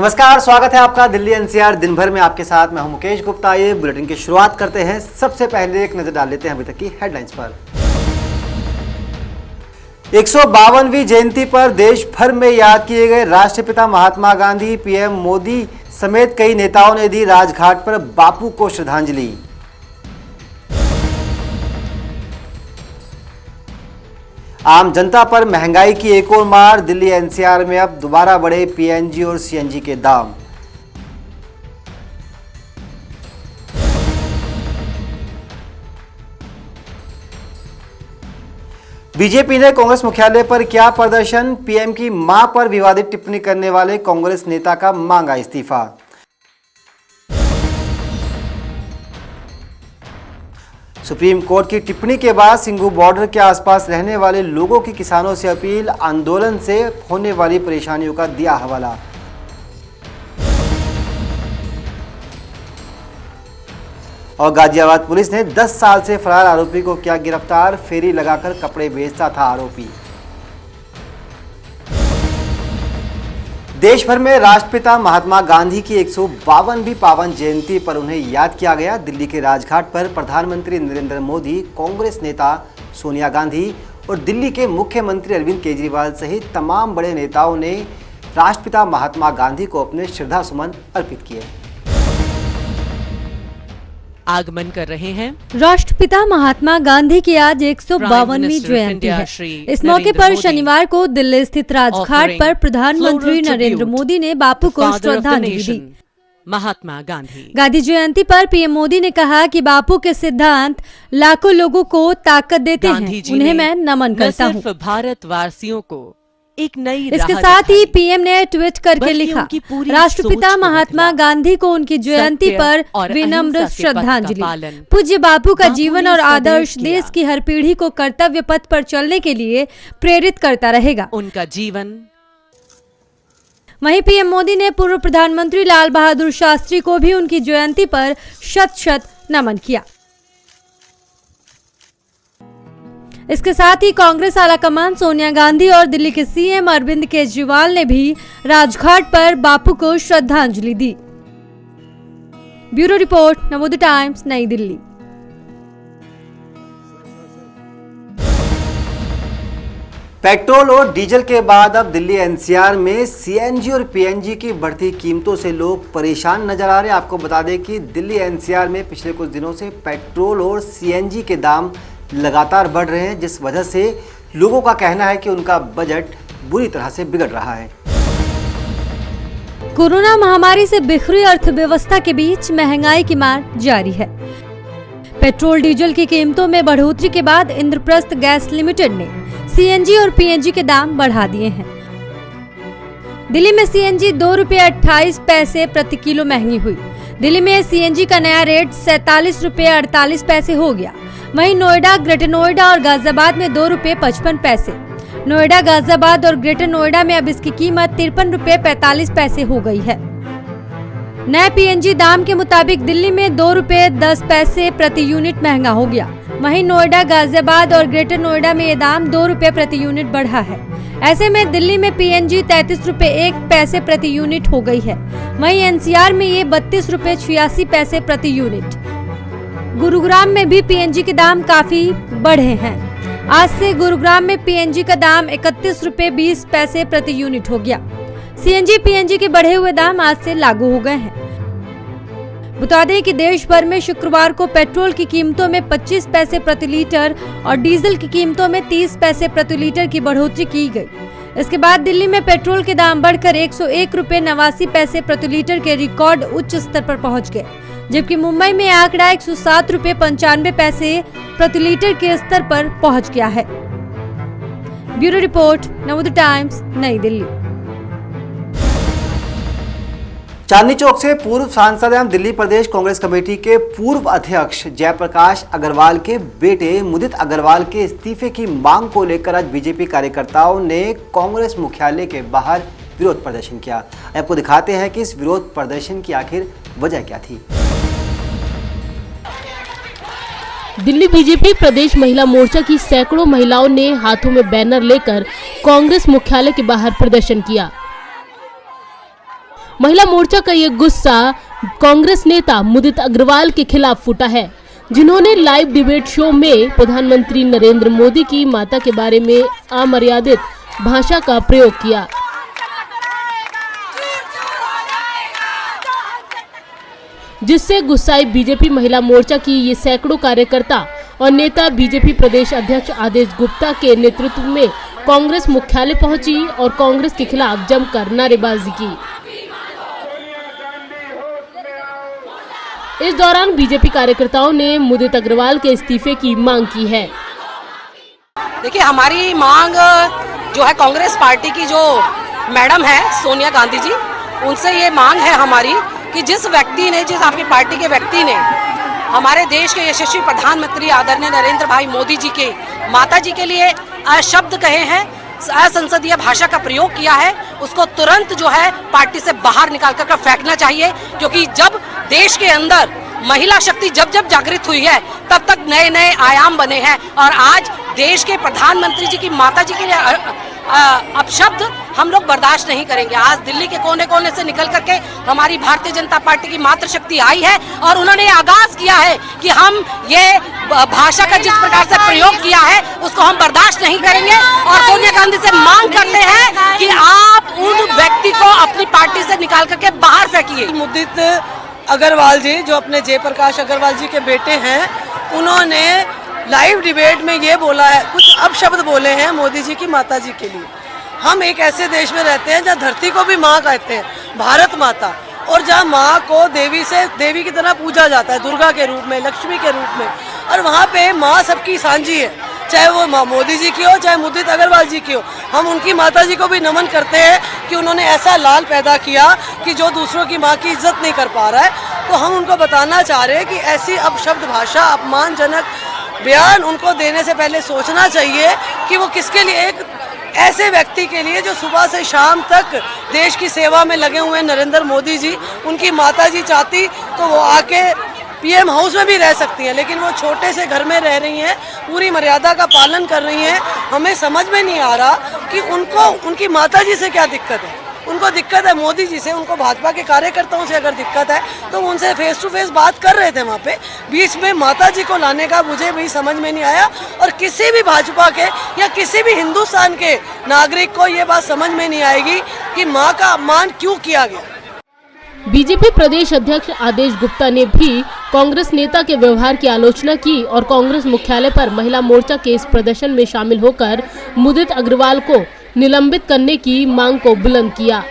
नमस्कार, स्वागत है आपका दिल्ली एनसीआर दिन भर में आपके साथ। मैं हूं मुकेश गुप्ता। ये बुलेटिन की शुरुआत करते हैं। सबसे पहले एक नजर डाल लेते हैं अभी तक की हेडलाइंस पर। 152वीं जयंती पर देश भर में याद किए गए राष्ट्रपिता महात्मा गांधी। पीएम मोदी समेत कई नेताओं ने दी राजघाट पर बापू को श्रद्धांजलि। आम जनता पर महंगाई की एक और मार। दिल्ली एनसीआर में अब दोबारा बढ़े पीएनजी और सीएनजी के दाम। बीजेपी ने कांग्रेस मुख्यालय पर किया प्रदर्शन। पीएम की मां पर विवादित टिप्पणी करने वाले कांग्रेस नेता का मांगा इस्तीफा। सुप्रीम कोर्ट की टिप्पणी के बाद सिंघू बॉर्डर के आसपास रहने वाले लोगों की किसानों से अपील। आंदोलन से होने वाली परेशानियों का दिया हवाला। और गाजियाबाद पुलिस ने 10 साल से फरार आरोपी को किया गिरफ्तार। फेरी लगाकर कपड़े बेचता था आरोपी। देश भर में राष्ट्रपिता महात्मा गांधी की 152वीं पावन जयंती पर उन्हें याद किया गया। दिल्ली के राजघाट पर प्रधानमंत्री नरेंद्र मोदी, कांग्रेस नेता सोनिया गांधी और दिल्ली के मुख्यमंत्री अरविंद केजरीवाल सहित तमाम बड़े नेताओं ने राष्ट्रपिता महात्मा गांधी को अपने श्रद्धा सुमन अर्पित किए। आगमन कर रहे हैं राष्ट्रपिता महात्मा गांधी की आज 152वीं जयंती है। इस मौके पर शनिवार को दिल्ली स्थित राजघाट पर प्रधानमंत्री नरेंद्र मोदी ने बापू को श्रद्धांजलि दी। महात्मा गांधी गांधी जयंती पर पीएम मोदी ने कहा कि बापू के सिद्धांत लाखों लोगों को ताकत देते हैं। उन्हें मैं नमन करता हूँ। भारतवासियों को एक नई इसके साथ ही पीएम ने ट्वीट करके लिखा, राष्ट्रपिता महात्मा गांधी को उनकी जयंती पर विनम्र श्रद्धांजलि। पूज्य बापू का जीवन और आदर्श देश की हर पीढ़ी को कर्तव्य पथ पर चलने के लिए प्रेरित करता रहेगा। उनका जीवन। वहीं पीएम मोदी ने पूर्व प्रधानमंत्री लाल बहादुर शास्त्री को भी उनकी जयंती पर शत शत नमन किया। इसके साथ ही कांग्रेस आलाकमान सोनिया गांधी और दिल्ली के सीएम अरविंद केजरीवाल ने भी राजघाट पर बापू को श्रद्धांजलि दी। ब्यूरो रिपोर्ट, नवोदय टाइम्स, नई दिल्ली। पेट्रोल और डीजल के बाद अब दिल्ली एनसीआर में सीएनजी और पीएनजी की बढ़ती कीमतों से लोग परेशान नजर आ रहे हैं। आपको बता दें कि दिल्ली एनसीआर में पिछले कुछ दिनों से पेट्रोल और सीएनजी के दाम लगातार बढ़ रहे हैं, जिस वजह से लोगों का कहना है कि उनका बजट बुरी तरह से बिगड़ रहा है। कोरोना महामारी से बिखरी अर्थव्यवस्था के बीच महंगाई की मार जारी है। पेट्रोल डीजल की कीमतों में बढ़ोतरी के बाद इंद्रप्रस्थ गैस लिमिटेड ने सीएनजी और पीएनजी के दाम बढ़ा दिए हैं। दिल्ली में सीएनजी 2 रुपये 28 पैसे प्रति किलो महंगी हुई। दिल्ली में सीएनजी का नया रेट 47 रुपये 48 पैसे हो गया। वहीं नोएडा, ग्रेटर नोएडा और गाजियाबाद में 2 रुपये 55 पैसे। नोएडा, गाजियाबाद और ग्रेटर नोएडा में अब इसकी कीमत 53 रुपये 45 पैसे हो गई है। नए पीएनजी दाम के मुताबिक दिल्ली में 2 रुपये 10 पैसे प्रति यूनिट महंगा हो गया। वहीं नोएडा, गाजियाबाद और ग्रेटर नोएडा में ये दाम 2 रुपये प्रति यूनिट बढ़ा है। ऐसे में दिल्ली में पीएनजी 33 रुपये 1 पैसे प्रति यूनिट हो गई है। वहीं एनसीआर में ये 32 रुपये 86 पैसे प्रति यूनिट। गुरुग्राम में भी पीएनजी के दाम काफी बढ़े हैं। आज से गुरुग्राम में पीएनजी का दाम 31 रुपये 20 पैसे प्रति यूनिट हो गया। सीएनजी पीएनजी के बढ़े हुए दाम आज से लागू हो गए हैं। बता दें कि देश भर में शुक्रवार को पेट्रोल की कीमतों में 25 पैसे प्रति लीटर और डीजल की कीमतों में 30 पैसे प्रति लीटर की बढ़ोतरी की गई। इसके बाद दिल्ली में पेट्रोल के दाम बढ़कर 101 रुपये 89 पैसे प्रति लीटर के रिकॉर्ड उच्च स्तर पर पहुंच गए, जबकि मुंबई में आंकड़ा 107 रुपये 95 पैसे प्रति लीटर के स्तर पर पहुंच गया है। ब्यूरो रिपोर्ट, नवोदय टाइम्स, नई दिल्ली। चांदनी चौक से पूर्व सांसद एवं दिल्ली प्रदेश कांग्रेस कमेटी के पूर्व अध्यक्ष जयप्रकाश अग्रवाल के बेटे मुदित अग्रवाल के इस्तीफे की मांग को लेकर आज बीजेपी कार्यकर्ताओं ने कांग्रेस मुख्यालय के बाहर विरोध प्रदर्शन किया। आपको दिखाते हैं कि इस विरोध प्रदर्शन की आखिर वजह क्या थी। दिल्ली बीजेपी प्रदेश महिला मोर्चा की सैकड़ों महिलाओं ने हाथों में बैनर लेकर कांग्रेस मुख्यालय के बाहर प्रदर्शन किया। महिला मोर्चा का ये गुस्सा कांग्रेस नेता मुदित अग्रवाल के खिलाफ फूटा है, जिन्होंने लाइव डिबेट शो में प्रधानमंत्री नरेंद्र मोदी की माता के बारे में अमर्यादित भाषा का प्रयोग किया। जिससे गुस्साई बीजेपी महिला मोर्चा की ये सैकड़ों कार्यकर्ता और नेता बीजेपी प्रदेश अध्यक्ष आदेश गुप्ता के नेतृत्व में कांग्रेस मुख्यालय पहुंची और कांग्रेस के खिलाफ जमकर नारेबाजी की। इस दौरान बीजेपी कार्यकर्ताओं ने मुदित अग्रवाल के इस्तीफे की मांग की है। देखिए, हमारी मांग जो है कांग्रेस पार्टी की जो मैडम है सोनिया गांधी जी, उनसे ये मांग है हमारी कि जिस आपकी पार्टी के व्यक्ति ने हमारे देश के यशस्वी प्रधानमंत्री आदरणीय नरेंद्र भाई मोदी जी के माता जी के लिए अशब्द कहे हैं, असंसदीय भाषा का प्रयोग किया है, उसको तुरंत जो है पार्टी से बाहर निकाल कर फेंकना चाहिए। क्योंकि जब देश के अंदर महिला शक्ति जब जागृत हुई है तब तक नए नए आयाम बने हैं और आज देश के प्रधानमंत्री जी की माता जी के लिए अपशब्द हम लोग बर्दाश्त नहीं करेंगे। आज दिल्ली के कोने कोने से निकल करके हमारी भारतीय जनता पार्टी की मातृशक्ति आई है और उन्होंने आगाज किया है कि हम ये भाषा का जिस प्रकार से प्रयोग किया है उसको हम बर्दाश्त नहीं करेंगे और सोनिया गांधी से मांग करते हैं कि आप उन व्यक्ति को अपनी पार्टी से निकाल करके बाहर फेंकिए। मुदित अग्रवाल जी जो अपने जयप्रकाश अग्रवाल जी के बेटे हैं, उन्होंने लाइव डिबेट में ये बोला है, कुछ अपशब्द बोले हैं मोदी जी की माता जी के लिए। हम एक ऐसे देश में रहते हैं जहाँ धरती को भी माँ कहते हैं, भारत माता, और जहाँ माँ को देवी की तरह पूजा जाता है, दुर्गा के रूप में, लक्ष्मी के रूप में, और वहाँ पे माँ सबकी सांझी है, चाहे वो मोदी जी की हो चाहे मुदित अग्रवाल जी की हो। हम उनकी माता जी को भी नमन करते हैं कि उन्होंने ऐसा लाल पैदा किया कि जो दूसरों की माँ की इज्जत नहीं कर पा रहा है। तो हम उनको बताना चाह रहे हैं कि ऐसी अपशब्द भाषा, अपमानजनक बयान उनको देने से पहले सोचना चाहिए कि वो किसके लिए, एक ऐसे व्यक्ति के लिए जो सुबह से शाम तक देश की सेवा में लगे हुए नरेंद्र मोदी जी, उनकी माता जी चाहती तो वो आके पीएम हाउस में भी रह सकती हैं, लेकिन वो छोटे से घर में रह रही हैं, पूरी मर्यादा का पालन कर रही हैं। हमें समझ में नहीं आ रहा कि उनको उनकी माता जी से क्या दिक्कत है। उनको दिक्कत है मोदी जी से, उनको भाजपा के कार्यकर्ताओं से अगर दिक्कत है तो उनसे फेस टू फेस बात कर रहे थे। वहाँ पे बीच में माता जी को लाने का मुझे भी समझ में नहीं आया और किसी भी भाजपा के या किसी भी हिंदुस्तान के नागरिक को ये बात समझ में नहीं आएगी कि माँ का अपमान क्यों किया गया। बीजेपी प्रदेश अध्यक्ष आदेश गुप्ता ने भी कांग्रेस नेता के व्यवहार की आलोचना की और कांग्रेस मुख्यालय पर महिला मोर्चा के इस प्रदर्शन में शामिल होकर मुदित अग्रवाल को निलंबित करने की मांग को बुलंद किया।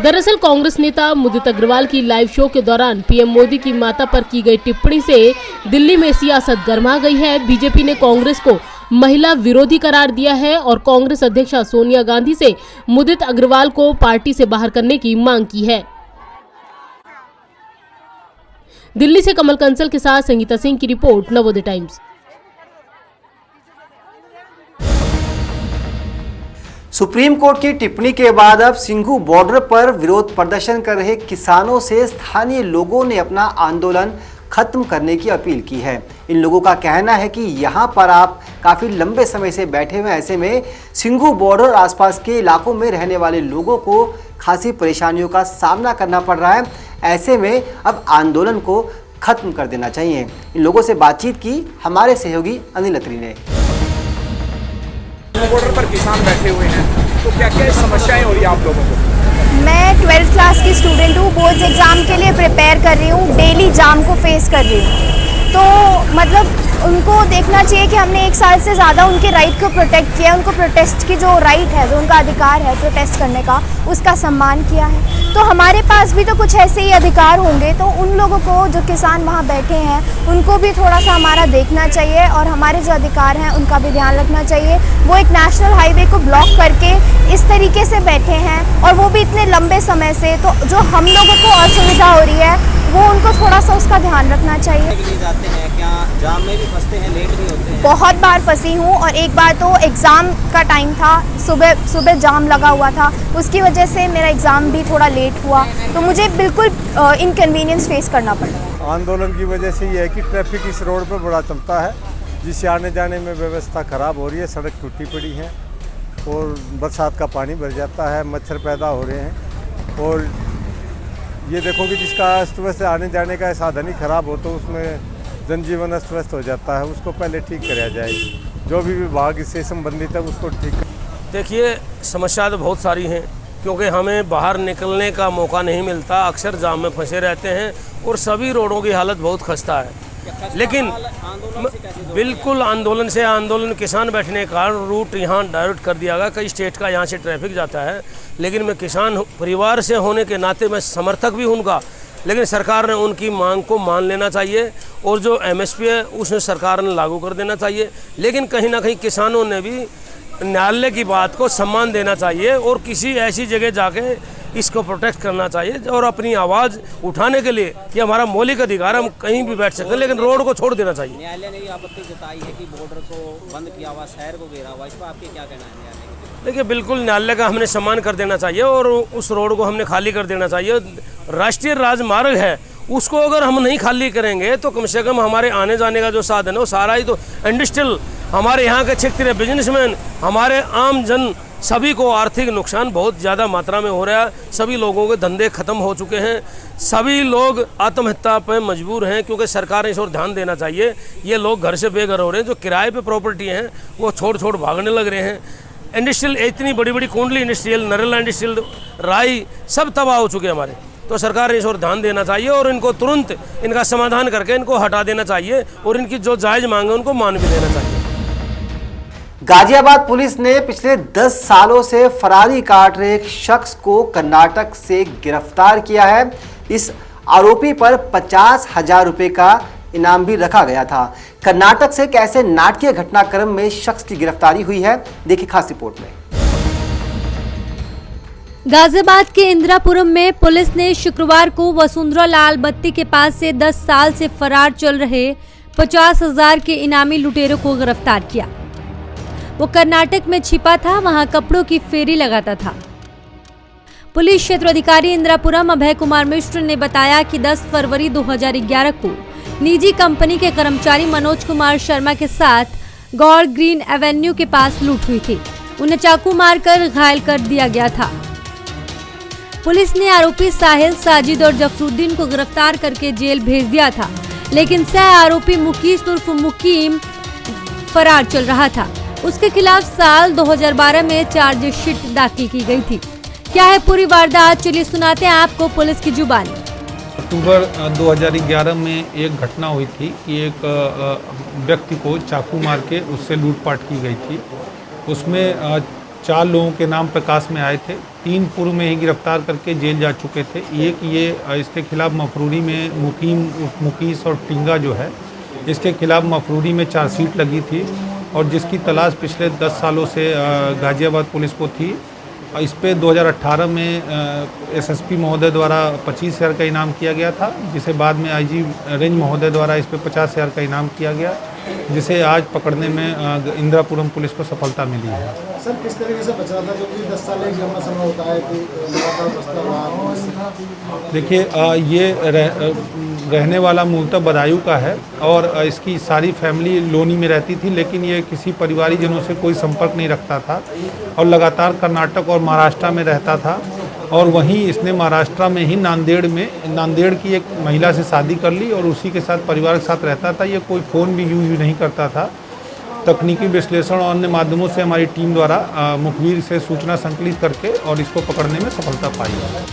दरअसल कांग्रेस नेता मुदित अग्रवाल की लाइव शो के दौरान पीएम मोदी की माता पर की गई टिप्पणी से दिल्ली में सियासत गर्मा गई है। बीजेपी ने कांग्रेस को महिला विरोधी करार दिया है और कांग्रेस अध्यक्षा सोनिया गांधी से मुदित अग्रवाल को पार्टी से बाहर करने की मांग की है। दिल्ली से कमल कंसल के साथ संगीता सिंह की report, Navodaya times. Supreme court की टिप्पणी के बाद अब सिंघू बॉर्डर पर विरोध प्रदर्शन कर रहे किसानों से स्थानीय लोगों ने अपना आंदोलन खत्म करने की अपील की है। इन लोगों का कहना है कि यहाँ पर आप काफ़ी लंबे समय से बैठे हुए, ऐसे में सिंघू बॉर्डर और आसपास के इलाकों में रहने वाले लोगों को खासी परेशानियों का सामना करना पड़ रहा है। ऐसे में अब आंदोलन को खत्म कर देना चाहिए। इन लोगों से बातचीत की हमारे सहयोगी अनिल अत्री ने। बॉर्डर पर किसान बैठे हुए हैं, तो क्या क्या समस्याएं हो रही है आप लोगों को? मैं 12th क्लास की स्टूडेंट हूँ, बोर्ड्स एग्ज़ाम के लिए प्रिपेयर कर रही हूँ, डेली जाम को फेस कर रही हूँ। तो मतलब उनको देखना चाहिए कि हमने 1 साल से ज़्यादा उनके राइट को प्रोटेक्ट किया, उनको प्रोटेस्ट की जो राइट है, जो उनका अधिकार है प्रोटेस्ट करने का, उसका सम्मान किया है। तो हमारे पास भी तो कुछ ऐसे ही अधिकार होंगे। तो उन लोगों को, जो किसान वहाँ बैठे हैं, उनको भी थोड़ा सा हमारा देखना चाहिए और हमारे जो अधिकार हैं उनका भी ध्यान रखना चाहिए। वो एक नेशनल हाईवे को ब्लॉक करके इस तरीके से बैठे हैं और वो भी इतने लंबे समय से, तो जो हम लोगों को असुविधा हो रही है वो उनको थोड़ा सा उसका ध्यान रखना चाहिए। जाते हैं क्या जाम में भी फंसते हैं, लेट नहीं होते हैं? बहुत बार फंसी हूँ और एक बार तो एग्ज़ाम का टाइम था, सुबह जाम लगा हुआ था, उसकी वजह से मेरा एग्ज़ाम भी थोड़ा लेट हुआ, तो मुझे बिल्कुल इनकन्वीनियंस फेस करना पड़ा। आंदोलन की वजह से ये है कि ट्रैफिक इस रोड पर बड़ा चलता है, जिससे आने जाने में व्यवस्था ख़राब हो रही है। सड़क टूटी पड़ी है और बरसात का पानी भर जाता है, मच्छर पैदा हो रहे हैं। और ये देखो कि जिसका अस्त व्यस्त आने जाने का साधन ही खराब हो तो उसमें जनजीवन अस्त व्यस्त हो जाता है, उसको पहले ठीक कराया जाए। जो भी विभाग इससे संबंधित है उसको ठीक। देखिए, समस्या तो बहुत सारी हैं, क्योंकि हमें बाहर निकलने का मौका नहीं मिलता, अक्सर जाम में फंसे रहते हैं और सभी रोडों की हालत बहुत खस्ता है। लेकिन बिल्कुल आंदोलन किसान बैठने का रूट यहाँ डाइवर्ट कर दिया गया। कई स्टेट का यहाँ से ट्रैफिक जाता है, लेकिन मैं किसान परिवार से होने के नाते मैं समर्थक भी हूँ उनका, लेकिन सरकार ने उनकी मांग को मान लेना चाहिए और जो MSP है उसने सरकार ने लागू कर देना चाहिए। लेकिन कहीं ना कहीं किसानों ने भी न्यायालय की बात को सम्मान देना चाहिए और किसी ऐसी जगह जाके इसको प्रोटेक्ट करना चाहिए और अपनी आवाज़ उठाने के लिए ये हमारा मौलिक अधिकार, हम कहीं भी बैठ सकते हैं, लेकिन रोड को छोड़ देना चाहिए। न्यायालय ने आपत्ति जताई है कि बॉर्डर को बंद किया हुआ, शहर को घेरा हुआ, इस पर आपके क्या कहना है न्यायालय? देखिए, बिल्कुल न्यायालय का हमने सम्मान कर देना चाहिए और उस रोड को हमने खाली कर देना चाहिए। राष्ट्रीय राजमार्ग है, उसको अगर हम नहीं खाली करेंगे तो कम से कम हमारे आने जाने का जो साधन है वो सारा ही तो इंडस्ट्रियल, हमारे यहाँ के क्षेत्रीय बिजनेसमैन, हमारे आम जन, सभी को आर्थिक नुकसान बहुत ज़्यादा मात्रा में हो रहा है। सभी लोगों के धंधे खत्म हो चुके हैं, सभी लोग आत्महत्या पर मजबूर हैं, क्योंकि सरकार ने इस ओर ध्यान देना चाहिए। ये लोग घर से बेघर हो रहे हैं, जो किराए पे प्रॉपर्टी हैं वो छोड़ भागने लग रहे हैं। इंडस्ट्रियल, इतनी बड़ी बड़ी कुंडली इंडस्ट्रियल, नरेला इंडस्ट्रियल, राई सब तबाह हो चुके हैं हमारे। तो सरकार ने इस ओर ध्यान देना चाहिए और इनको तुरंत इनका समाधान करके इनको हटा देना चाहिए और इनकी जो जायज़ मांग है उनको मान भी देना चाहिए। गाजियाबाद पुलिस ने पिछले 10 सालों से फरारी काट रहे एक शख्स को कर्नाटक से गिरफ्तार किया है। इस आरोपी पर 50,000 रुपए का इनाम भी रखा गया था। कर्नाटक से कैसे नाटकीय घटनाक्रम में शख्स की गिरफ्तारी हुई है, देखिए खास रिपोर्ट में। गाजियाबाद के इंदिरापुरम में पुलिस ने शुक्रवार को वसुंधरा लाल बत्ती के पास से 10 साल से फरार चल रहे 50,000 के इनामी लुटेरों को गिरफ्तार किया। वो कर्नाटक में छिपा था, वहां कपड़ों की फेरी लगाता था। पुलिस क्षेत्र अधिकारी इंदिरापुरम अभय कुमार मिश्र ने बताया कि 10 फरवरी 2011 को निजी कंपनी के कर्मचारी मनोज कुमार शर्मा के साथ गौड़ ग्रीन एवेन्यू के पास लूट हुई थी। उन्हें चाकू मारकर घायल कर दिया गया था। पुलिस ने आरोपी साहिल, साजिद और जफरुद्दीन को गिरफ्तार करके जेल भेज दिया था, लेकिन सह आरोपी मुकीस उर्फ मुकीम फरार चल रहा था। उसके खिलाफ साल 2012 में चार्जशीट दाखिल की गई थी। क्या है पूरी वारदात, चलिए सुनाते हैं आपको पुलिस की जुबानी। अक्टूबर 2011 में एक घटना हुई थी कि एक व्यक्ति को चाकू मार के उससे लूटपाट की गई थी। उसमें 4 लोगों के नाम प्रकाश में आए थे। 3 पूर्व में ही गिरफ्तार करके जेल जा चुके थे। एक ये इसके खिलाफ मफरूरी में मुकीम, मुकीस और टिंगा जो है, इसके खिलाफ मफरूरी में चार्जशीट लगी थी और जिसकी तलाश पिछले 10 सालों से गाजियाबाद पुलिस को थी। इस पे 2018 में SSP महोदय द्वारा 25,000 का इनाम किया गया था, जिसे बाद में IG रेंज महोदय द्वारा इस पे 50,000 का इनाम किया गया, जिसे आज पकड़ने में इंदिरापुरम पुलिस को सफलता मिली है। सर, किस तरीके से बच रहा था, क्योंकि 10 साल एक लंबा समय होता है कि लगातार बचता रहा। देखिए, ये रहने वाला मूलतः बदायूं का है और इसकी सारी फैमिली लोनी में रहती थी, लेकिन ये किसी परिवारीजनों से कोई संपर्क नहीं रखता था और लगातार कर्नाटक और महाराष्ट्र में रहता था। और वहीं इसने महाराष्ट्र में ही नांदेड़ की एक महिला से शादी कर ली और उसी के साथ परिवार के साथ रहता था। ये कोई फ़ोन भी यूज नहीं करता था। तकनीकी विश्लेषण और अन्य माध्यमों से हमारी टीम द्वारा मुखबिर से सूचना संकलित करके और इसको पकड़ने में सफलता पाई है।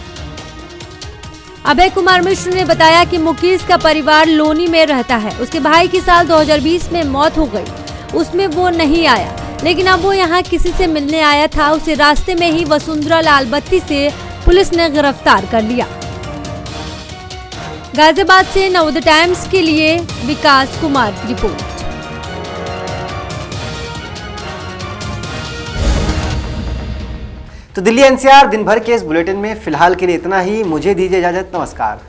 अभय कुमार मिश्र ने बताया कि मुकीस का परिवार लोनी में रहता है। उसके भाई की साल 2020 में मौत हो गई, उसमें वो नहीं आया, लेकिन अब वो यहाँ किसी से मिलने आया था। उसे रास्ते में ही वसुंधरा लाल बत्ती से पुलिस ने गिरफ्तार कर लिया। गाजियाबाद से नवोदय टाइम्स के लिए विकास कुमार की रिपोर्ट। तो दिल्ली NCR दिन भर के इस बुलेटिन में फिलहाल के लिए इतना ही। मुझे दीजिए इजाजत, नमस्कार।